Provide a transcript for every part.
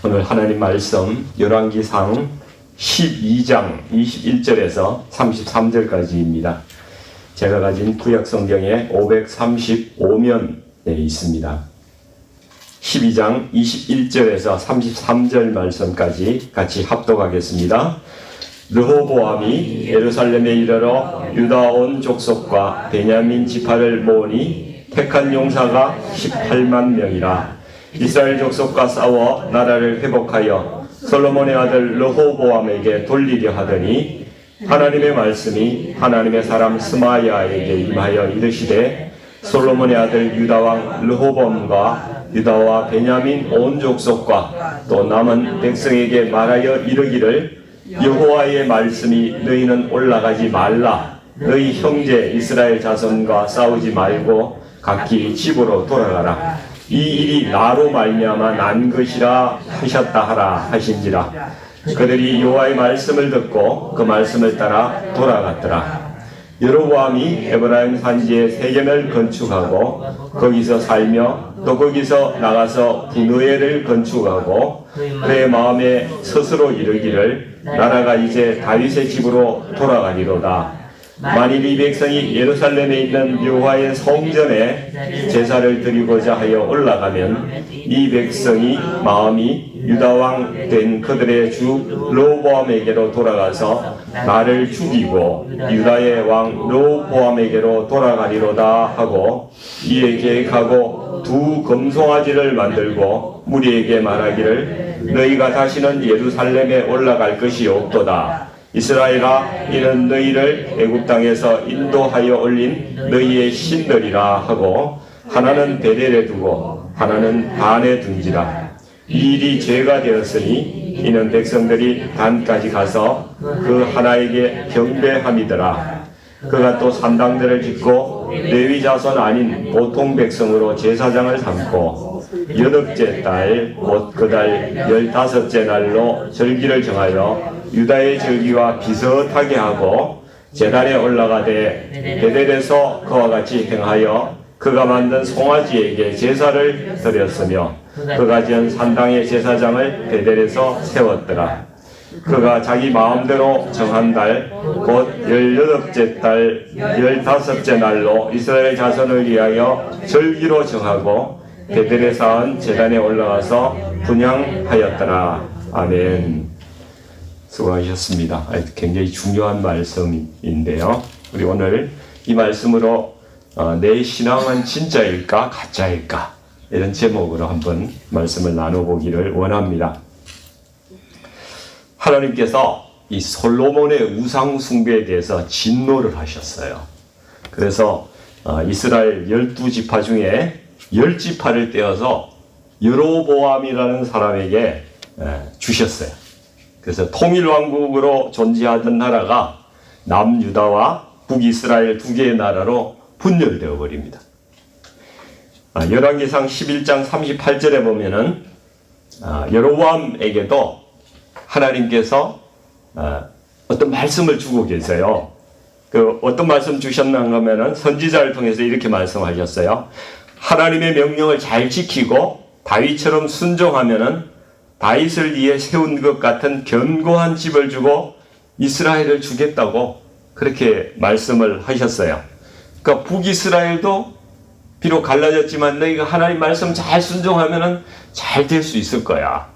오늘 하나님 말씀 열왕기상 12장 21절에서 33절까지입니다. 제가 가진 구약성경에 535면에 있습니다. 12장 21절에서 33절 말씀까지 같이 합독하겠습니다. 르호보암이 예루살렘에 이르러 유다 온 족속과 베냐민 지파를 모으니 택한 용사가 18만 명이라. 이스라엘 족속과 싸워 나라를 회복하여 솔로몬의 아들 르호보암에게 돌리려 하더니 하나님의 말씀이 하나님의 사람 스마야에게 임하여 이르시되 솔로몬의 아들 유다왕 르호보암과 유다와 베냐민 온 족속과 또 남은 백성에게 말하여 이르기를 여호와의 말씀이 너희는 올라가지 말라. 너희 형제 이스라엘 자손과 싸우지 말고 각기 집으로 돌아가라. 이 일이 나로 말미암아 난 것이라 하셨다 하라 하신지라. 그들이 여호와의 말씀을 듣고 그 말씀을 따라 돌아갔더라. 여로보암이 에브라임 산지에 세겜을 건축하고 거기서 살며 또 거기서 나가서 분노엘을 건축하고 그의 마음에 스스로 이르기를 나라가 이제 다윗의 집으로 돌아가리로다. 만일 이 백성이 예루살렘에 있는 여호와의 성전에 제사를 드리고자 하여 올라가면 이 백성이 마음이 유다왕 된 그들의 주 르호보암에게로 돌아가서 나를 죽이고 유다의 왕 르호보암에게로 돌아가리로다 하고 이에 계획하고 두 금송아지를 만들고 무리에게 말하기를 너희가 다시는 예루살렘에 올라갈 것이 없도다. 이스라엘아, 이는 너희를 애굽 땅에서 인도하여 올린 너희의 신들이라 하고 하나는 베델에 두고 하나는 단에 둔지라. 이 일이 죄가 되었으니 이는 백성들이 단까지 가서 그 하나에게 경배함이더라. 그가 또 산당들을 짓고 레위 자손 아닌 보통 백성으로 제사장을 삼고 8째 달 곧 그 달 15째 날로 절기를 정하여 유다의 절기와 비슷하게 하고 제단에 올라가되 베델에서 그와 같이 행하여 그가 만든 송아지에게 제사를 드렸으며 그가 지은 산당의 제사장을 베델에서 세웠더라. 그가 자기 마음대로 정한 달 곧 18째 달 15째 날로 이스라엘 자손을 위하여 절기로 정하고 베델에 쌓은 제단에 올라가서 분향하였더라. 아멘. 수고하셨습니다. 굉장히 중요한 말씀인데요. 우리 오늘 이 말씀으로 내 신앙은 진짜일까 가짜일까 이런 제목으로 한번 말씀을 나눠보기를 원합니다. 하나님께서 이 솔로몬의 우상 숭배에 대해서 진노를 하셨어요. 그래서 이스라엘 12지파 중에 10지파를 떼어서 여로보암이라는 사람에게 주셨어요. 그래서 통일왕국으로 존재하던 나라가 남유다와 북이스라엘 두 개의 나라로 분열되어 버립니다. 열왕기상 11장 38절에 보면은 여로보암에게도 하나님께서 어떤 말씀을 주고 계세요. 그 어떤 말씀 주셨나 하면은 선지자를 통해서 이렇게 말씀하셨어요. 하나님의 명령을 잘 지키고 다윗처럼 순종하면은 다윗을 위해 세운 것 같은 견고한 집을 주고 이스라엘을 주겠다고 그렇게 말씀을 하셨어요. 그러니까 북이스라엘도 비록 갈라졌지만 너희가 하나님 말씀 잘 순종하면은 잘 될 수 있을 거야.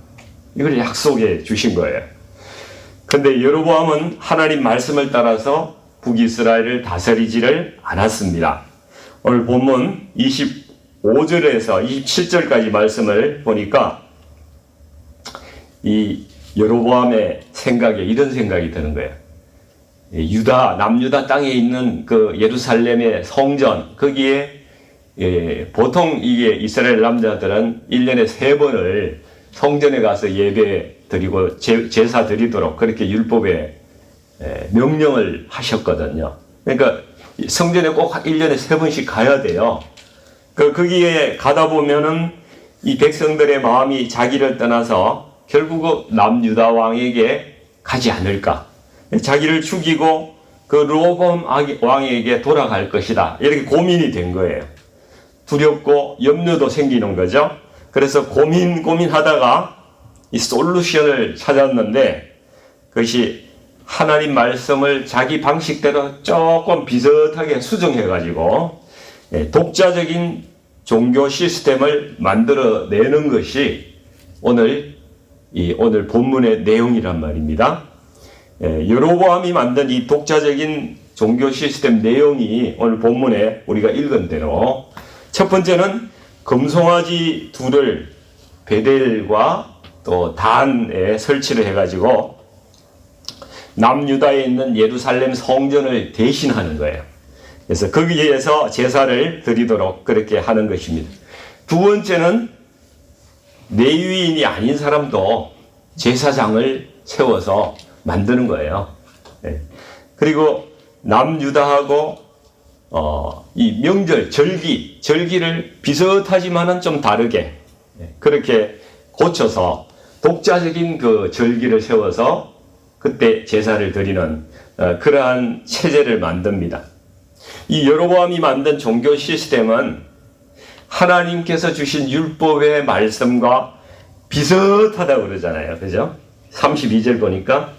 이걸 약속해 주신 거예요. 근데 여로보암은 하나님 말씀을 따라서 북이스라엘을 다스리지를 않았습니다. 오늘 본문 25절에서 27절까지 말씀을 보니까 이 여로보암의 생각에 이런 생각이 드는 거예요. 남유다 땅에 있는 그 예루살렘의 성전, 거기에 보통 이게 이스라엘 남자들은 1년에 3번을 성전에 가서 예배 드리고 제사 드리도록 그렇게 율법에 명령을 하셨거든요. 그러니까 성전에 꼭 1년에 3번씩 가야 돼요. 거기에 가다 보면은 이 백성들의 마음이 자기를 떠나서 결국 남유다 왕에게 가지 않을까. 자기를 죽이고 그 르호보암 왕에게 돌아갈 것이다. 이렇게 고민이 된 거예요. 두렵고 염려도 생기는 거죠. 그래서 고민하다가 이 솔루션을 찾았는데 그것이 하나님 말씀을 자기 방식대로 조금 비슷하게 수정해가지고 독자적인 종교 시스템을 만들어내는 것이 오늘 본문의 내용이란 말입니다. 여로보암이 만든 이 독자적인 종교 시스템 내용이 오늘 본문에 우리가 읽은 대로 첫 번째는 금송아지 둘을 베델과 또 단에 설치를 해가지고 남유다에 있는 예루살렘 성전을 대신하는 거예요. 그래서 거기에서 제사를 드리도록 그렇게 하는 것입니다. 두 번째는 레위인이 아닌 사람도 제사장을 세워서 만드는 거예요. 그리고 남유다하고 이 명절, 절기를 비슷하지만은 좀 다르게 그렇게 고쳐서 독자적인 그 절기를 세워서 그때 제사를 드리는 그러한 체제를 만듭니다. 이 여로보암이 만든 종교 시스템은 하나님께서 주신 율법의 말씀과 비슷하다고 그러잖아요. 그죠? 32절 보니까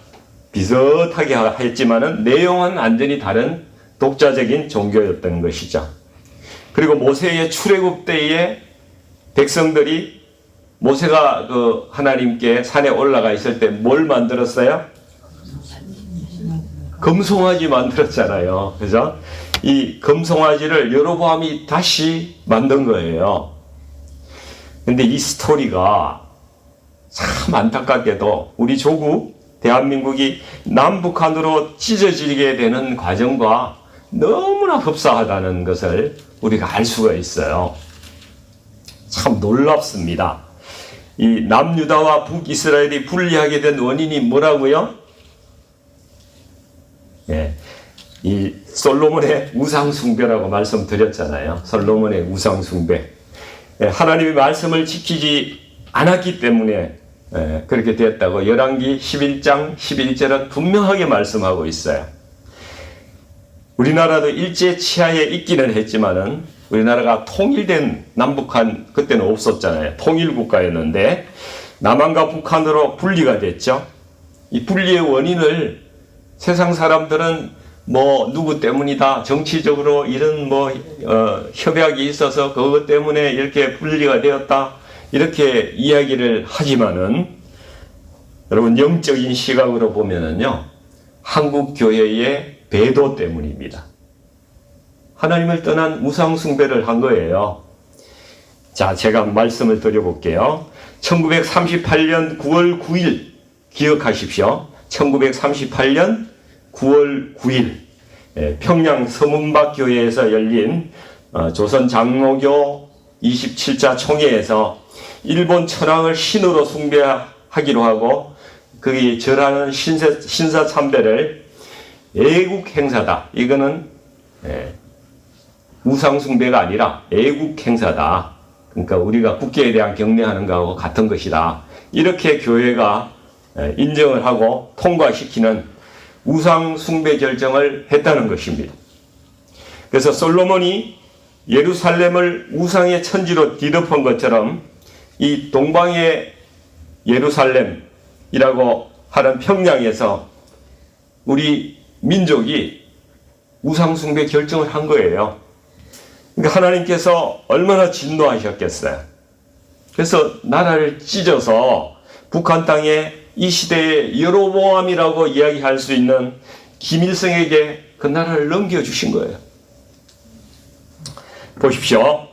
비슷하게 했지만은 내용은 완전히 다른 독자적인 종교였던 것이죠. 그리고 모세의 출애굽 때에 백성들이 모세가 그 하나님께 산에 올라가 있을 때 뭘 만들었어요? 금송아지 만들었잖아요. 그죠? 이 금송아지를 여로보암이 다시 만든 거예요. 근데 이 스토리가 참 안타깝게도 우리 조국 대한민국이 남북한으로 찢어지게 되는 과정과 너무나 흡사하다는 것을 우리가 알 수가 있어요. 참 놀랍습니다. 이 남유다와 북이스라엘이 분리하게 된 원인이 뭐라고요? 이 솔로몬의 우상숭배라고 말씀드렸잖아요. 솔로몬의 우상숭배. 하나님의 말씀을 지키지 않았기 때문에 그렇게 되었다고 열왕기 11장 11절은 분명하게 말씀하고 있어요. 우리나라도 일제 치하에 있기는 했지만은 우리나라가 통일된 남북한 그때는 없었잖아요. 통일국가였는데 남한과 북한으로 분리가 됐죠. 이 분리의 원인을 세상 사람들은 누구 때문이다, 정치적으로 이런 협약이 있어서 그것 때문에 이렇게 분리가 되었다, 이렇게 이야기를 하지만은 여러분 영적인 시각으로 보면은요, 한국 교회의 배도 때문입니다. 하나님을 떠난 우상숭배를 한 거예요. 자, 제가 말씀을 드려볼게요. 1938년 9월 9일 기억하십시오. 1938년 9월 9일 평양 서문박 교회에서 열린 조선 장로교 27자 총회에서 일본 천황을 신으로 숭배하기로 하고 거기 절하는 신사참배를 애국 행사다. 이거는 우상숭배가 아니라 애국 행사다. 그러니까 우리가 국기에 대한 경례하는 것하고 같은 것이다. 이렇게 교회가 인정을 하고 통과시키는 우상숭배 결정을 했다는 것입니다. 그래서 솔로몬이 예루살렘을 우상의 천지로 뒤덮은 것처럼 이 동방의 예루살렘이라고 하는 평양에서 우리 민족이 우상숭배 결정을 한 거예요. 그러니까 하나님께서 얼마나 진노하셨겠어요. 그래서 나라를 찢어서 북한 땅에 이 시대의 여로보암이라고 이야기할 수 있는 김일성에게 그 나라를 넘겨주신 거예요. 보십시오.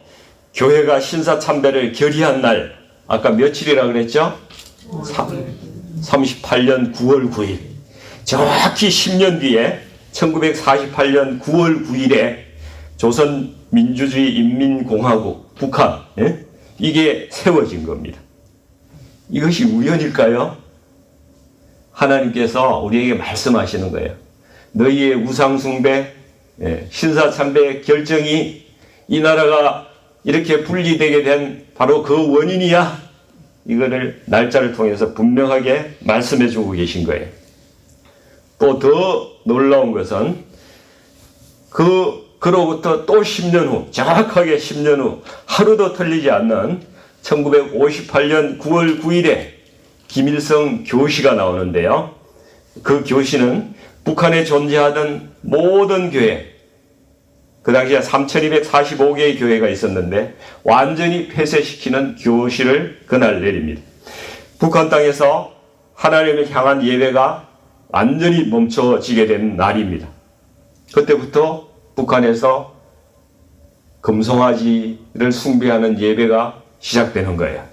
교회가 신사참배를 결의한 날, 아까 며칠이라고 그랬죠? 38년 9월 9일. 정확히 10년 뒤에 1948년 9월 9일에 조선민주주의 인민공화국 북한, 이게 세워진 겁니다. 이것이 우연일까요? 하나님께서 우리에게 말씀하시는 거예요. 너희의 우상숭배, 신사참배 결정이 이 나라가 이렇게 분리되게 된 바로 그 원인이야. 이거를 날짜를 통해서 분명하게 말씀해 주고 계신 거예요. 또 더 놀라운 것은 그로부터 또 10년 후, 정확하게 10년 후, 하루도 틀리지 않는 1958년 9월 9일에 김일성 교시가 나오는데요. 그 교시는 북한에 존재하던 모든 교회, 그 당시에 3245개의 교회가 있었는데 완전히 폐쇄시키는 교시를 그날 내립니다. 북한 땅에서 하나님을 향한 예배가 완전히 멈춰지게 된 날입니다. 그때부터 북한에서 금송아지를 숭배하는 예배가 시작되는 거예요.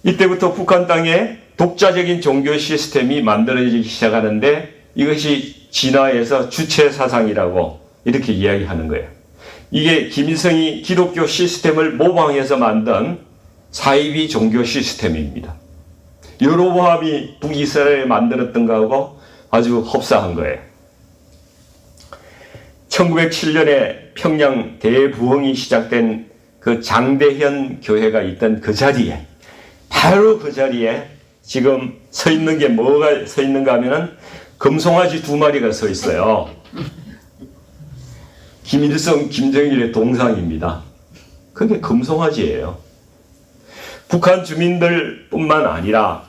이때부터 북한 땅에 독자적인 종교 시스템이 만들어지기 시작하는데 이것이 진화해서 주체사상이라고 이렇게 이야기하는 거예요. 이게 김일성이 기독교 시스템을 모방해서 만든 사이비 종교 시스템입니다. 여로보암이 북이스라엘을 만들었던 거하고 아주 흡사한 거예요. 1907년에 평양 대부흥이 시작된 그 장대현 교회가 있던 그 자리에, 바로 그 자리에 지금 서 있는 게 뭐가 서 있는가 하면은 금송아지 2마리가 서 있어요. 김일성, 김정일의 동상입니다. 그게 금송아지예요. 북한 주민들뿐만 아니라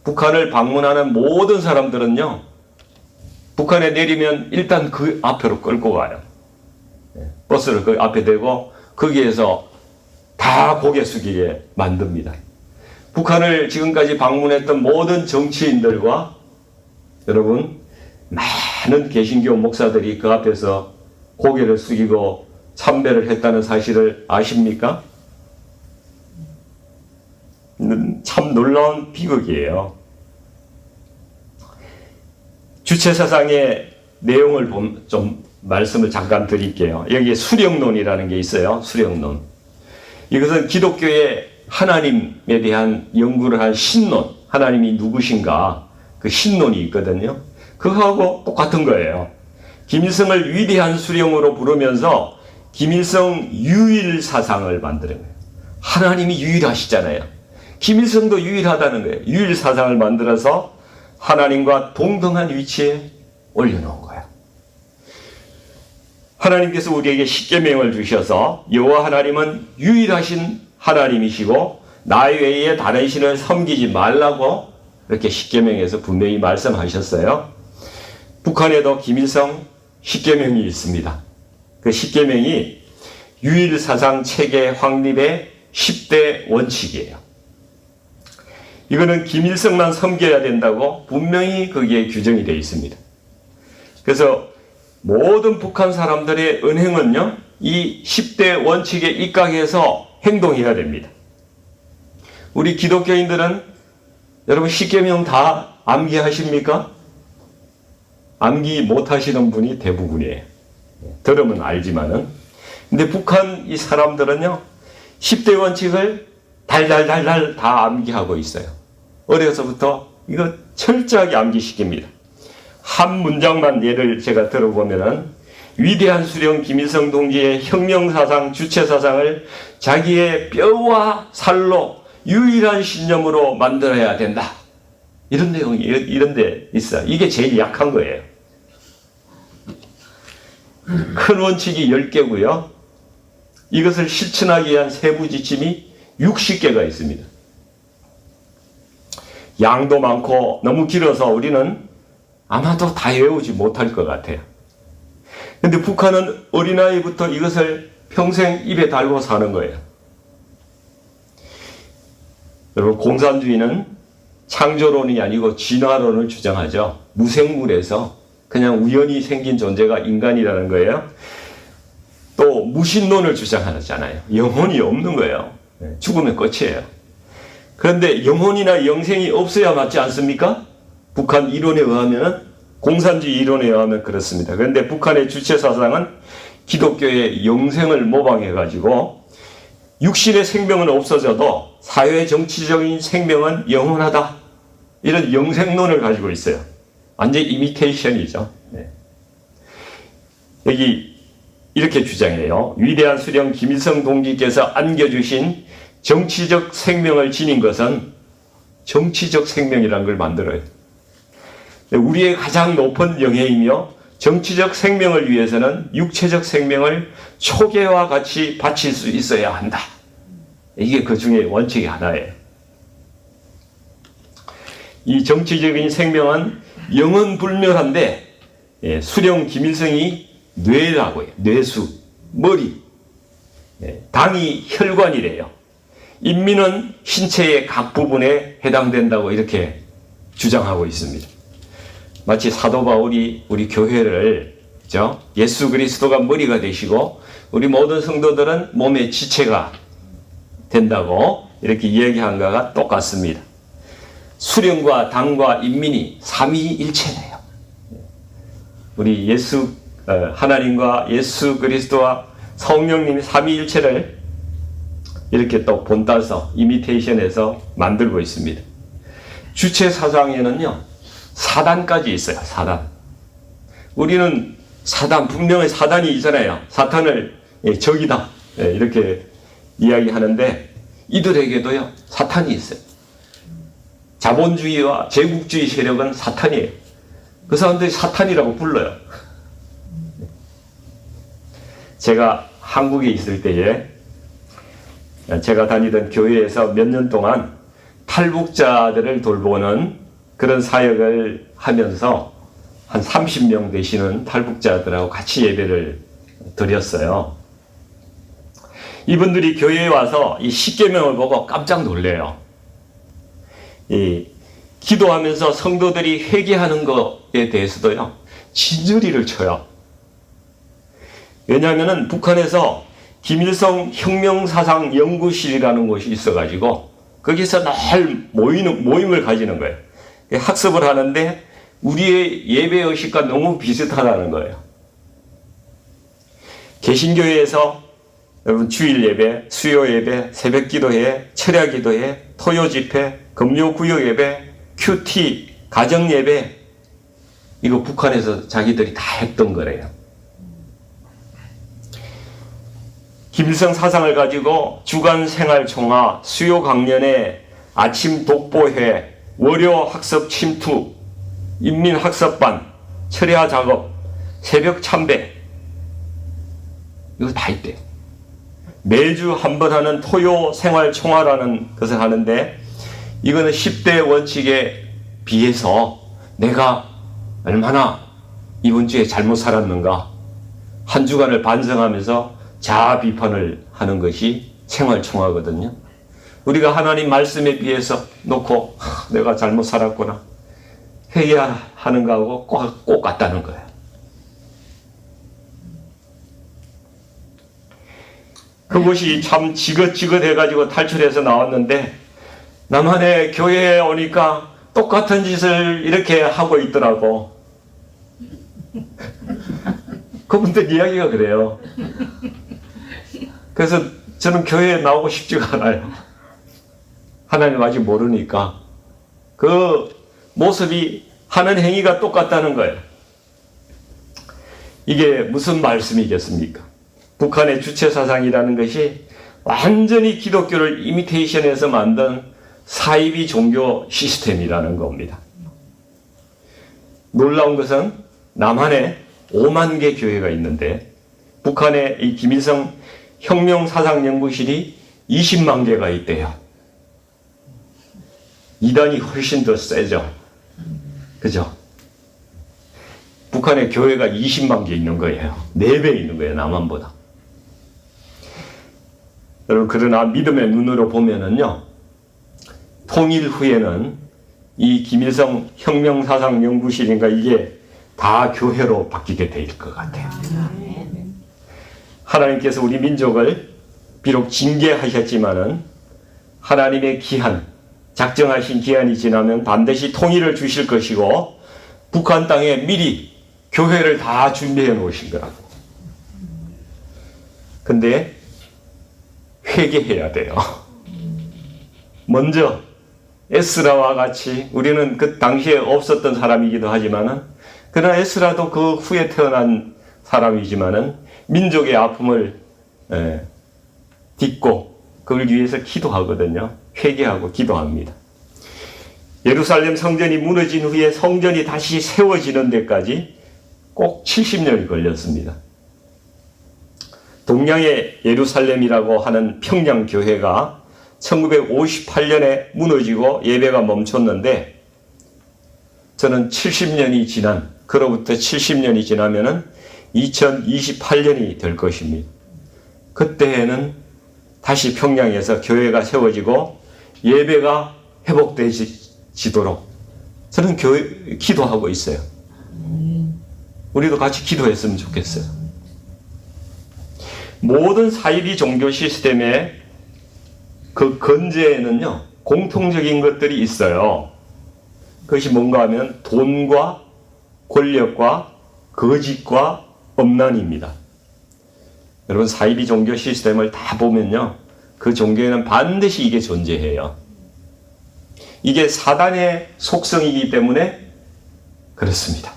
북한을 방문하는 모든 사람들은요, 북한에 내리면 일단 그 앞으로 끌고 가요. 버스를 그 앞에 대고 거기에서 다 고개 숙이게 만듭니다. 북한을 지금까지 방문했던 모든 정치인들과 여러분, 많은 개신교 목사들이 그 앞에서 고개를 숙이고 참배를 했다는 사실을 아십니까? 참 놀라운 비극이에요. 주체사상의 내용을 좀 말씀을 잠깐 드릴게요. 여기에 수령론이라는 게 있어요. 수령론. 이것은 기독교의 하나님에 대한 연구를 한 신론, 하나님이 누구신가, 그 신론이 있거든요. 그거하고 똑같은 거예요. 김일성을 위대한 수령으로 부르면서 김일성 유일 사상을 만드는 거예요. 하나님이 유일하시잖아요. 김일성도 유일하다는 거예요. 유일 사상을 만들어서 하나님과 동등한 위치에 올려놓은 거예요. 하나님께서 우리에게 십계명을 주셔서 여호와 하나님은 유일하신 하나님이시고 나 외에 다른 신을 섬기지 말라고 이렇게 십계명에서 분명히 말씀하셨어요. 북한에도 김일성 십계명이 있습니다. 그 십계명이 유일사상 체계 확립의 10대 원칙이에요. 이거는 김일성만 섬겨야 된다고 분명히 거기에 규정이 되어 있습니다. 그래서 모든 북한 사람들의 은행은요, 이 10대 원칙에 입각해서 행동해야 됩니다. 우리 기독교인들은 여러분 십계명 다 암기하십니까? 암기 못하시는 분이 대부분이에요. 들으면 알지만은. 근데 북한 이 사람들은요, 10대 원칙을 달달달달 다 암기하고 있어요. 어려서부터 이거 철저하게 암기시킵니다. 한 문장만 예를 제가 들어보면은 위대한 수령 김일성 동지의 혁명사상, 주체사상을 자기의 뼈와 살로 유일한 신념으로 만들어야 된다. 이런 내용이 이런 데 있어요. 이게 제일 약한 거예요. 큰 원칙이 10개고요. 이것을 실천하기 위한 세부 지침이 60개가 있습니다. 양도 많고 너무 길어서 우리는 아마도 다 외우지 못할 것 같아요. 근데 북한은 어린아이부터 이것을 평생 입에 달고 사는 거예요. 여러분, 공산주의는 창조론이 아니고 진화론을 주장하죠. 무생물에서 그냥 우연히 생긴 존재가 인간이라는 거예요. 또 무신론을 주장하잖아요. 영혼이 없는 거예요. 죽으면 끝이에요. 그런데 영혼이나 영생이 없어야 맞지 않습니까? 북한 이론에 의하면, 공산주의 이론에 의하면 그렇습니다. 그런데 북한의 주체사상은 기독교의 영생을 모방해가지고 육신의 생명은 없어져도 사회 정치적인 생명은 영원하다. 이런 영생론을 가지고 있어요. 완전 이미테이션이죠. 네. 여기 이렇게 주장해요. 위대한 수령 김일성 동지께서 안겨주신 정치적 생명을 지닌 것은 정치적 생명이라는 걸 만들어요. 우리의 가장 높은 영예이며 정치적 생명을 위해서는 육체적 생명을 초계와 같이 바칠 수 있어야 한다. 이게 그 중에 원칙이 하나예요. 이 정치적인 생명은 영은 불멸한데 수령 김일성이 뇌라고 해요. 뇌수, 머리. 당이 혈관이래요. 인민은 신체의 각 부분에 해당된다고 이렇게 주장하고 있습니다. 마치 사도 바울이 우리 교회를 예수 그리스도가 머리가 되시고 우리 모든 성도들은 몸의 지체가 된다고 이렇게 이야기한 것과 똑같습니다. 수령과 당과 인민이 삼위일체래요. 우리 하나님과 예수 그리스도와 성령님이 삼위일체를 이렇게 또 본따서 이미테이션해서 만들고 있습니다. 주체 사상에는요, 사단까지 있어요. 사단. 우리는 분명히 사단이 있잖아요. 사탄을 적이다 이렇게 이야기하는데 이들에게도요 사탄이 있어요. 자본주의와 제국주의 세력은 사탄이에요. 그 사람들이 사탄이라고 불러요. 제가 한국에 있을 때에 제가 다니던 교회에서 몇 년 동안 탈북자들을 돌보는 그런 사역을 하면서 한 30명 되시는 탈북자들하고 같이 예배를 드렸어요. 이분들이 교회에 와서 이 십계명을 보고 깜짝 놀래요. 기도하면서 성도들이 회개하는 것에 대해서도요, 진저리를 쳐요. 왜냐하면 북한에서 김일성 혁명사상연구실이라는 곳이 있어가지고 거기서 늘 모임을 가지는 거예요. 학습을 하는데 우리의 예배의식과 너무 비슷하다는 거예요. 개신교회에서 여러분 주일 예배, 수요 예배, 새벽 기도회, 철야 기도회, 토요 집회, 금요 구역 예배, 큐티, 가정 예배, 이거 북한에서 자기들이 다 했던 거래요. 김일성 사상을 가지고 주간 생활 총화, 수요 강연회, 아침 독보회, 월요 학습 침투, 인민 학습반, 철야 작업, 새벽 참배, 이거 다 있대요. 매주 한 번 하는 토요 생활 총화라는 것을 하는데 이거는 10대 원칙에 비해서 내가 얼마나 이번 주에 잘못 살았는가 한 주간을 반성하면서 자아 비판을 하는 것이 생활 총화거든요. 우리가 하나님 말씀에 비해서 놓고 내가 잘못 살았구나 회개하는 거하고 꼭 같다는 거예요. 그것이 참 지긋지긋해가지고 탈출해서 나왔는데 남한의 교회에 오니까 똑같은 짓을 이렇게 하고 있더라고. 그분들 이야기가 그래요. 그래서 저는 교회에 나오고 싶지가 않아요. 하나님 아직 모르니까. 그 모습이 하는 행위가 똑같다는 거예요. 이게 무슨 말씀이겠습니까? 북한의 주체사상이라는 것이 완전히 기독교를 이미테이션해서 만든 사이비 종교 시스템이라는 겁니다. 놀라운 것은 남한에 5만 개 교회가 있는데 북한의 이 김일성 혁명사상연구실이 20만 개가 있대요. 이단이 훨씬 더 세죠. 그죠? 북한의 교회가 20만 개 있는 거예요. 4배 있는 거예요, 남한보다. 여러분, 그러나 믿음의 눈으로 보면은요, 통일 후에는 이 김일성 혁명사상연구실인가 이게 다 교회로 바뀌게 될 것 같아요. 하나님께서 우리 민족을 비록 징계하셨지만은 하나님의 기한, 작정하신 기한이 지나면 반드시 통일을 주실 것이고 북한 땅에 미리 교회를 다 준비해 놓으신 거라고. 근데 회개해야 돼요. 먼저 에스라와 같이 우리는 그 당시에 없었던 사람이기도 하지만은 그러나 에스라도 그 후에 태어난 사람이지만은 민족의 아픔을 딛고 그걸 위해서 기도하거든요. 회개하고 기도합니다. 예루살렘 성전이 무너진 후에 성전이 다시 세워지는 데까지 꼭 70년이 걸렸습니다. 동양의 예루살렘이라고 하는 평양교회가 1958년에 무너지고 예배가 멈췄는데 저는 70년이 지난, 그로부터 70년이 지나면은 2028년이 될 것입니다. 그때에는 다시 평양에서 교회가 세워지고 예배가 회복되지도록 저는 기도하고 있어요. 우리도 같이 기도했으면 좋겠어요. 모든 사이비 종교 시스템의 그 건재에는요, 공통적인 것들이 있어요. 그것이 뭔가 하면 돈과 권력과 거짓과 엄난입니다. 여러분, 사이비 종교 시스템을 다 보면요, 그 종교에는 반드시 이게 존재해요. 이게 사단의 속성이기 때문에 그렇습니다.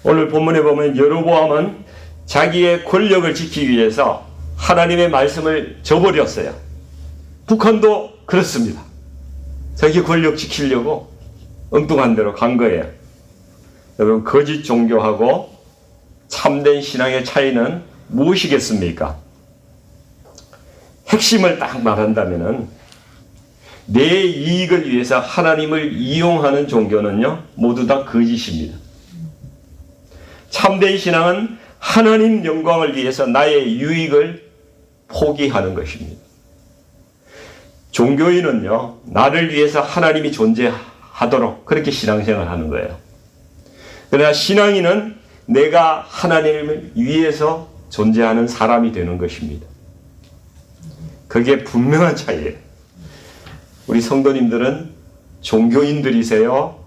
오늘 본문에 보면 여로보암은 자기의 권력을 지키기 위해서 하나님의 말씀을 저버렸어요. 북한도 그렇습니다. 자기 권력 지키려고 엉뚱한 데로 간 거예요. 여러분, 거짓 종교하고 참된 신앙의 차이는 무엇이겠습니까? 핵심을 딱 말한다면은, 내 이익을 위해서 하나님을 이용하는 종교는요, 모두 다 거짓입니다. 참된 신앙은 하나님 영광을 위해서 나의 유익을 포기하는 것입니다. 종교인은요, 나를 위해서 하나님이 존재하도록 그렇게 신앙생활을 하는 거예요. 그러나 신앙인은 내가 하나님을 위해서 존재하는 사람이 되는 것입니다. 그게 분명한 차이예요. 우리 성도님들은 종교인들이세요?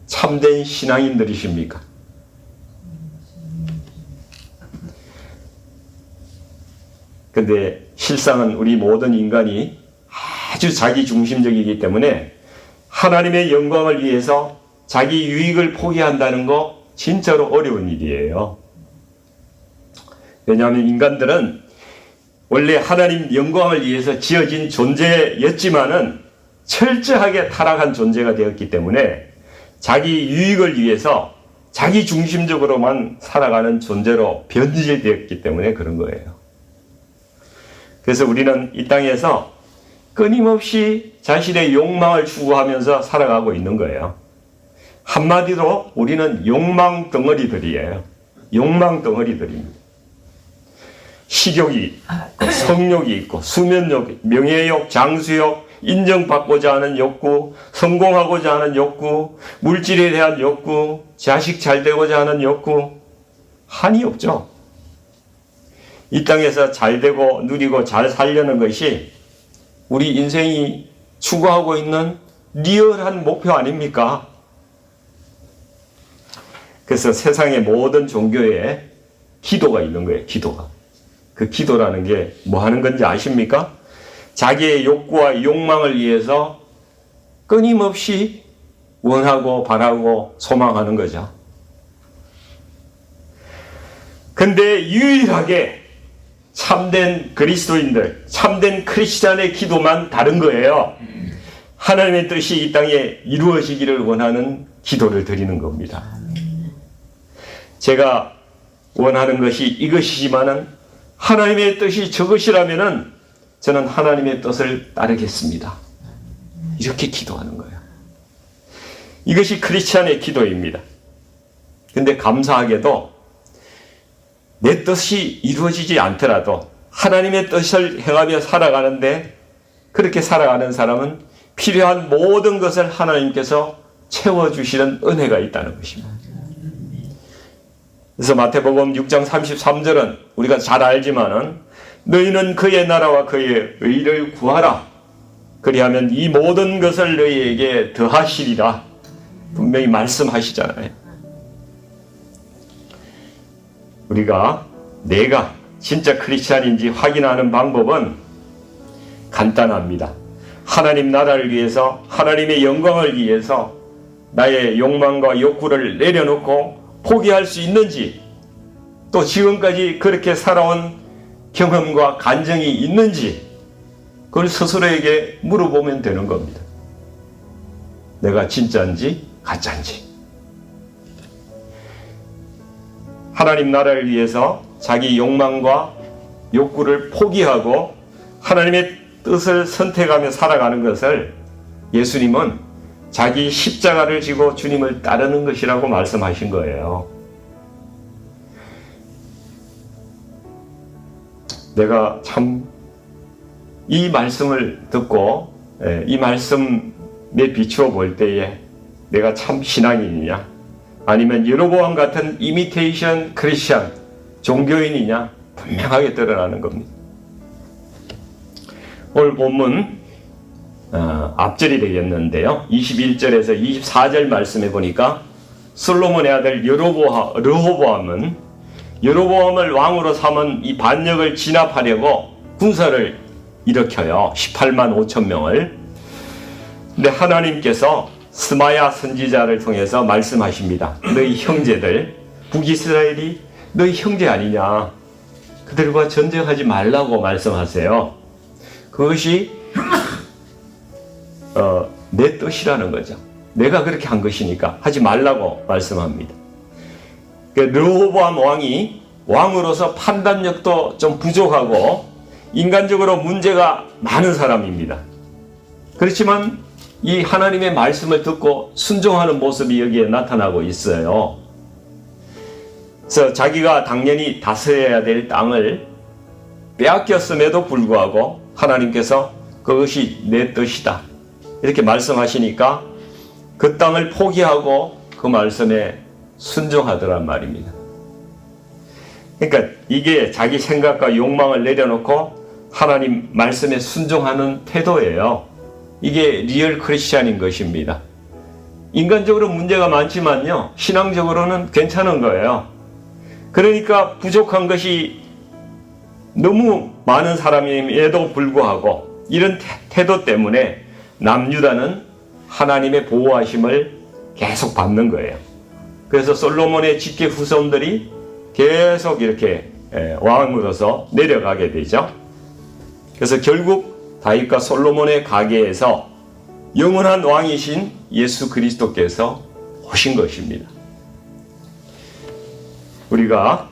참된 신앙인들이십니까? 근데 실상은 우리 모든 인간이 아주 자기 중심적이기 때문에 하나님의 영광을 위해서 자기 유익을 포기한다는 거 진짜로 어려운 일이에요. 왜냐하면 인간들은 원래 하나님 영광을 위해서 지어진 존재였지만은 철저하게 타락한 존재가 되었기 때문에 자기 유익을 위해서 자기 중심적으로만 살아가는 존재로 변질되었기 때문에 그런 거예요. 그래서 우리는 이 땅에서 끊임없이 자신의 욕망을 추구하면서 살아가고 있는 거예요. 한마디로 우리는 욕망 덩어리들이에요. 욕망 덩어리들입니다. 식욕이 있고, 성욕이 있고, 수면욕, 명예욕, 장수욕, 인정받고자 하는 욕구, 성공하고자 하는 욕구, 물질에 대한 욕구, 자식 잘 되고자 하는 욕구, 한이 없죠. 이 땅에서 잘 되고 누리고 잘 살려는 것이 우리 인생이 추구하고 있는 리얼한 목표 아닙니까? 그래서 세상의 모든 종교에 기도가 있는 거예요. 기도가. 그 기도라는 게 뭐 하는 건지 아십니까? 자기의 욕구와 욕망을 위해서 끊임없이 원하고 바라고 소망하는 거죠. 근데 유일하게 참된 그리스도인들, 참된 크리스찬의 기도만 다른 거예요. 하나님의 뜻이 이 땅에 이루어지기를 원하는 기도를 드리는 겁니다. 제가 원하는 것이 이것이지만은 하나님의 뜻이 저것이라면은 저는 하나님의 뜻을 따르겠습니다. 이렇게 기도하는 거예요. 이것이 크리스찬의 기도입니다. 근데 감사하게도 내 뜻이 이루어지지 않더라도 하나님의 뜻을 행하며 살아가는데, 그렇게 살아가는 사람은 필요한 모든 것을 하나님께서 채워주시는 은혜가 있다는 것입니다. 그래서 마태복음 6장 33절은 우리가 잘 알지만은 너희는 그의 나라와 그의 의를 구하라. 그리하면 이 모든 것을 너희에게 더하시리라. 분명히 말씀하시잖아요. 내가 진짜 크리스찬인지 확인하는 방법은 간단합니다. 하나님 나라를 위해서, 하나님의 영광을 위해서 나의 욕망과 욕구를 내려놓고 포기할 수 있는지, 또 지금까지 그렇게 살아온 경험과 간증이 있는지, 그걸 스스로에게 물어보면 되는 겁니다. 내가 진짜인지 가짜인지. 하나님 나라를 위해서 자기 욕망과 욕구를 포기하고 하나님의 뜻을 선택하며 살아가는 것을 예수님은 자기 십자가를 지고 주님을 따르는 것이라고 말씀하신 거예요. 내가 참 이 말씀을 듣고 이 말씀에 비추어 볼 때에 내가 참 신앙인이냐 아니면 여로보암 같은 이미테이션 크리스천 종교인이냐 분명하게 드러나는 겁니다. 오늘 본문 앞절이 되겠는데요. 21절에서 24절 말씀해 보니까 솔로몬의 아들 르호보암은 여로보암을 왕으로 삼은 이 반역을 진압하려고 군사를 일으켜요. 18만 5천 명을. 근데 하나님께서 스마야 선지자를 통해서 말씀하십니다. 너희 형제들, 북이스라엘이 너희 형제 아니냐. 그들과 전쟁하지 말라고 말씀하세요. 그것이 내 뜻이라는 거죠. 내가 그렇게 한 것이니까 하지 말라고 말씀합니다. 르호보암 왕이 왕으로서 판단력도 좀 부족하고 인간적으로 문제가 많은 사람입니다. 그렇지만 이 하나님의 말씀을 듣고 순종하는 모습이 여기에 나타나고 있어요. 그래서 자기가 당연히 다스려야 될 땅을 빼앗겼음에도 불구하고 하나님께서 그것이 내 뜻이다 이렇게 말씀하시니까 그 땅을 포기하고 그 말씀에 순종하더란 말입니다. 그러니까 이게 자기 생각과 욕망을 내려놓고 하나님 말씀에 순종하는 태도예요. 이게 리얼 크리스찬인 것입니다. 인간적으로 문제가 많지만요, 신앙적으로는 괜찮은 거예요. 그러니까 부족한 것이 너무 많은 사람임에도 불구하고 이런 태도 때문에 남유다는 하나님의 보호하심을 계속 받는 거예요. 그래서 솔로몬의 직계 후손들이 계속 이렇게 왕으로서 내려가게 되죠. 그래서 결국 다윗과 솔로몬의 가계에서 영원한 왕이신 예수 그리스도께서 오신 것입니다. 우리가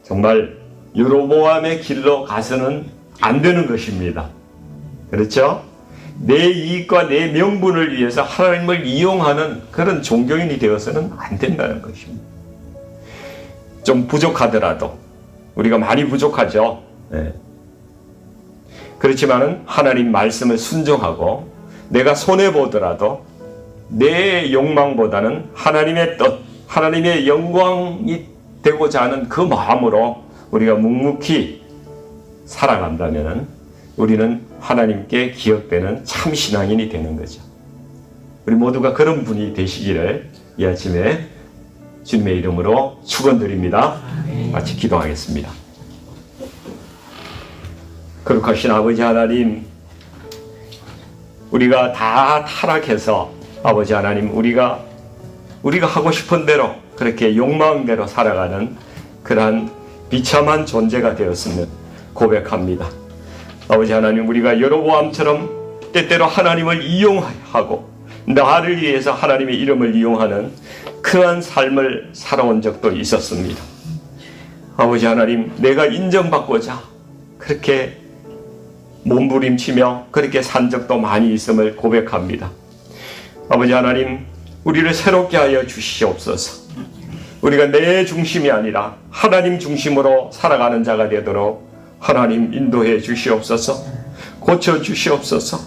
정말 여로보암의 길로 가서는 안 되는 것입니다. 그렇죠? 내 이익과 내 명분을 위해서 하나님을 이용하는 그런 종교인이 되어서는 안 된다는 것입니다. 좀 부족하더라도 우리가 많이 부족하죠. 네. 그렇지만은 하나님 말씀을 순종하고 내가 손해보더라도 내 욕망보다는 하나님의 뜻, 하나님의 영광이 되고자 하는 그 마음으로 우리가 묵묵히 살아간다면 우리는 하나님께 기억되는 참 신앙인이 되는 거죠. 우리 모두가 그런 분이 되시기를 이 아침에 주님의 이름으로 축원드립니다. 같이 기도하겠습니다. 거룩하신 아버지 하나님, 우리가 다 타락해서 아버지 하나님 우리가 하고 싶은 대로 그렇게 욕망 대로 살아가는 그러한 비참한 존재가 되었음을 고백합니다. 아버지 하나님, 우리가 여로보암처럼 때때로 하나님을 이용하고 나를 위해서 하나님의 이름을 이용하는 그러한 삶을 살아온 적도 있었습니다. 아버지 하나님, 내가 인정받고자 그렇게 몸부림치며 그렇게 산 적도 많이 있음을 고백합니다. 아버지 하나님, 우리를 새롭게 하여 주시옵소서. 우리가 내 중심이 아니라 하나님 중심으로 살아가는 자가 되도록 하나님 인도해 주시옵소서. 고쳐 주시옵소서.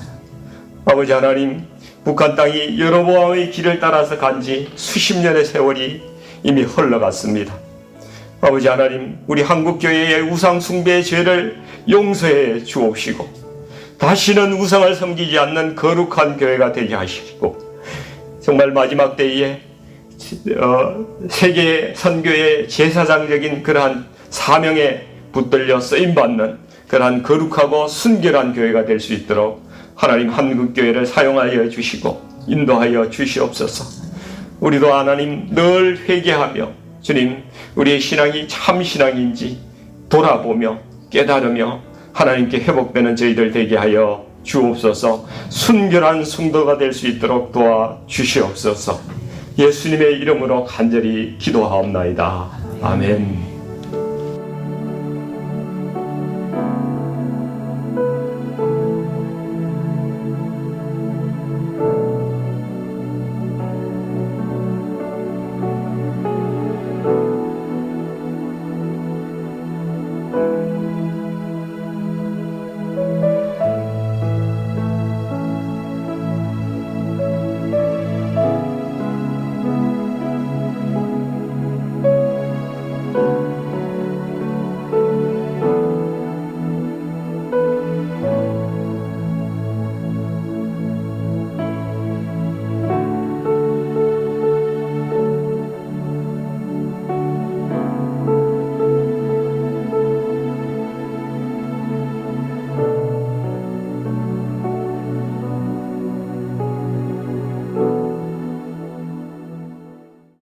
아버지 하나님, 북한 땅이 여로보암의 길을 따라서 간지 수십 년의 세월이 이미 흘러갔습니다. 아버지 하나님, 우리 한국교회의 우상 숭배의 죄를 용서해 주옵시고 다시는 우상을 섬기지 않는 거룩한 교회가 되게 하시고 정말 마지막 때에 세계 선교의 제사장적인 그러한 사명에 붙들려 쓰임받는 그러한 거룩하고 순결한 교회가 될 수 있도록 하나님 한국교회를 사용하여 주시고 인도하여 주시옵소서. 우리도 하나님 늘 회개하며 주님, 우리의 신앙이 참 신앙인지 돌아보며 깨달으며 하나님께 회복되는 저희들 되게 하여 주옵소서. 순결한 성도가 될 수 있도록 도와 주시옵소서. 예수님의 이름으로 간절히 기도하옵나이다. 아멘.